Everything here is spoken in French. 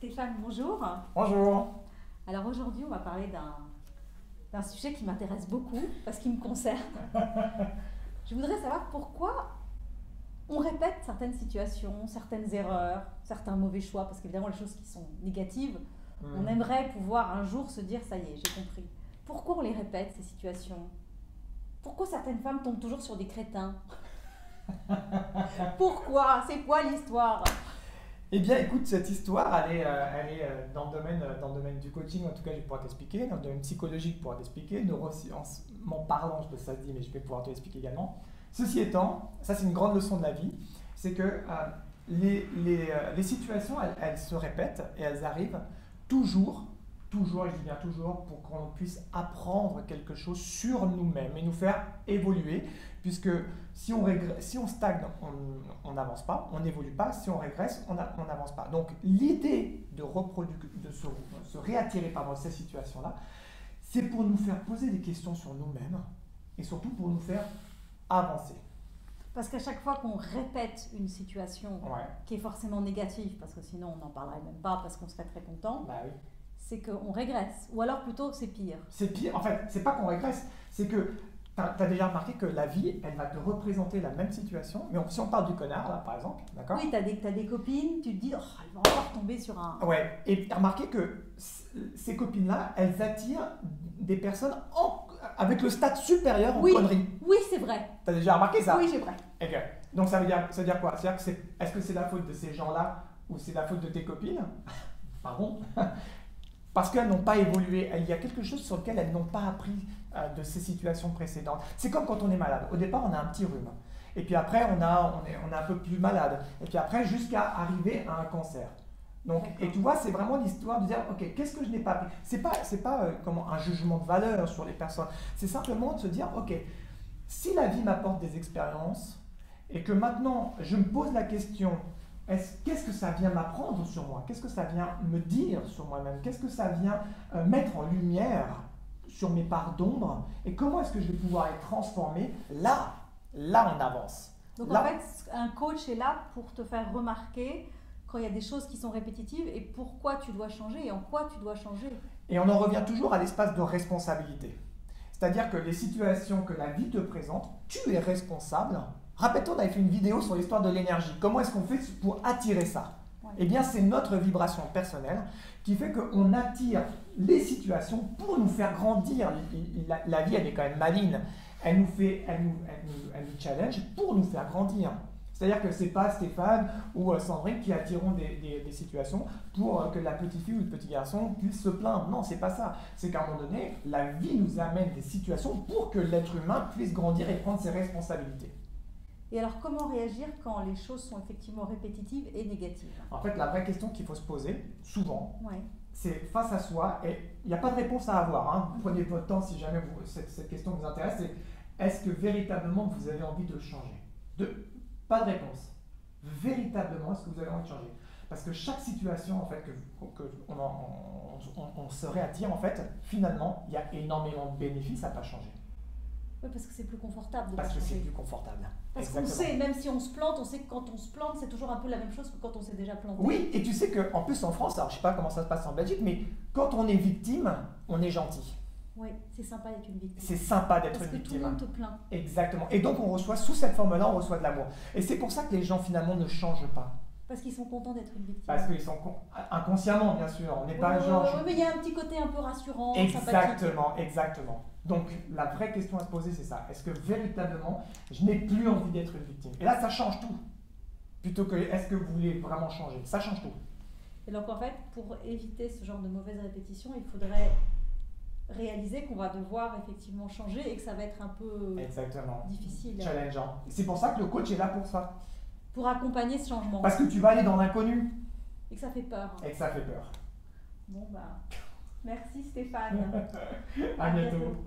Stéphane, bonjour. Bonjour. Alors aujourd'hui, on va parler d'un sujet qui m'intéresse beaucoup parce qu'il me concerne. Je voudrais savoir pourquoi on répète certaines situations, certaines erreurs, certains mauvais choix, parce qu'évidemment les choses qui sont négatives, on aimerait pouvoir un jour se dire ça y est, j'ai compris. Pourquoi on les répète ces situations? Pourquoi certaines femmes tombent toujours sur des crétins? Pourquoi? C'est quoi l'histoire? Eh bien, écoute, cette histoire, elle est dans le domaine du coaching, en tout cas, je vais pouvoir t'expliquer, dans le domaine psychologique, je pourrais t'expliquer, neurosciences, m'en parlant, je sais pas si ça se dit, mais je vais pouvoir te l'expliquer également. Ceci étant, ça c'est une grande leçon de la vie, c'est que les situations, elles se répètent et elles arrivent toujours, et je dis bien toujours, pour qu'on puisse apprendre quelque chose sur nous-mêmes et nous faire évoluer, puisque si on stagne, on n'avance pas, on n'évolue pas, si on régresse, on n'avance pas. Donc l'idée de se réattirer ces situations-là, c'est pour nous faire poser des questions sur nous-mêmes et surtout pour nous faire avancer. Parce qu'à chaque fois qu'on répète une situation qui est forcément négative, parce que sinon on n'en parlerait même pas, parce qu'on serait très content, bah oui. C'est qu'on régresse. Ou alors plutôt c'est pire. C'est pire, en fait, c'est pas qu'on régresse, c'est que tu as déjà remarqué que la vie, elle va te représenter la même situation, mais si on parle du connard, là, par exemple, d'accord? Oui, tu as des copines, tu te dis, oh, elle va encore tomber sur un... Ouais, et tu as remarqué que ces copines-là, elles attirent des personnes avec le stade supérieur en conneries. Oui, c'est vrai. Tu as déjà remarqué ça? Oui, c'est vrai. Okay. Donc ça veut dire quoi? C'est-à-dire que est-ce que c'est la faute de ces gens-là ou c'est la faute de tes copines? Pardon? Parce qu'elles n'ont pas évolué. Il y a quelque chose sur lequel elles n'ont pas appris de ces situations précédentes. C'est comme quand on est malade. Au départ, on a un petit rhume. Et puis après, on est un peu plus malade. Et puis après, jusqu'à arriver à un cancer. Donc, et tu vois, c'est vraiment l'histoire de dire, ok, qu'est-ce que je n'ai pas appris? C'est pas comment, un jugement de valeur sur les personnes. C'est simplement de se dire, ok, si la vie m'apporte des expériences et que maintenant, je me pose la question, qu'est-ce que ça vient m'apprendre sur moi? Qu'est-ce que ça vient me dire sur moi-même? Qu'est-ce que ça vient mettre en lumière sur mes parts d'ombre? Et comment est-ce que je vais pouvoir être transformé? Là, on avance. Donc là, en fait, un coach est là pour te faire remarquer quand il y a des choses qui sont répétitives et pourquoi tu dois changer et en quoi tu dois changer. Et on en revient toujours à l'espace de responsabilité. C'est-à-dire que les situations que la vie te présente, tu es responsable. Rappelle-toi, on avait fait une vidéo sur l'histoire de l'énergie. Comment est-ce qu'on fait pour attirer ça? Eh bien, c'est notre vibration personnelle qui fait qu'on attire les situations pour nous faire grandir. La vie, elle est quand même maligne. Elle nous challenge pour nous faire grandir. C'est-à-dire que ce n'est pas Stéphane ou Sandrine qui attireront des situations pour que la petite fille ou le petit garçon puisse se plaindre. Non, c'est pas ça. C'est qu'à un moment donné, la vie nous amène des situations pour que l'être humain puisse grandir et prendre ses responsabilités. Et alors, comment réagir quand les choses sont effectivement répétitives et négatives? En fait, la vraie question qu'il faut se poser, souvent, c'est face à soi, et il n'y a pas de réponse à avoir. Hein. Prenez votre temps si jamais cette question vous intéresse, c'est est-ce que véritablement vous avez envie de le changer? Pas de réponse. Véritablement, est-ce que vous avez envie de changer? Parce que chaque situation en fait, on se réattire, en fait, finalement, il y a énormément de bénéfices à ne pas changer. Oui, parce que c'est plus confortable. Parce que c'est plus confortable. Parce qu'on sait, même si on se plante, on sait que quand on se plante, c'est toujours un peu la même chose que quand on s'est déjà planté. Oui, et tu sais qu'en plus en France, alors je ne sais pas comment ça se passe en Belgique, mais quand on est victime, on est gentil. Oui, c'est sympa d'être une victime. C'est sympa d'être une victime. Parce que tout le monde te plaint. Exactement. Et donc on reçoit, sous cette forme-là, on reçoit de l'amour. Et c'est pour ça que les gens finalement ne changent pas. Parce qu'ils sont contents d'être une victime. Parce qu'ils sont inconsciemment, bien sûr. On n'est pas genre. Oui, mais il y a un petit côté un peu rassurant, Exactement, exactement. Donc la vraie question à se poser, c'est ça. Est-ce que véritablement, je n'ai plus envie d'être une victime? Et là, ça change tout. Plutôt que est-ce que vous voulez vraiment changer? Ça change tout. Et donc en fait, pour éviter ce genre de mauvaises répétitions, il faudrait réaliser qu'on va devoir effectivement changer et que ça va être un peu difficile. Challengeant. C'est pour ça que le coach est là pour ça. Pour accompagner ce changement. Parce que tu vas aller dans l'inconnu. Et que ça fait peur. Et que ça fait peur. Bon bah, merci Stéphane. À bientôt.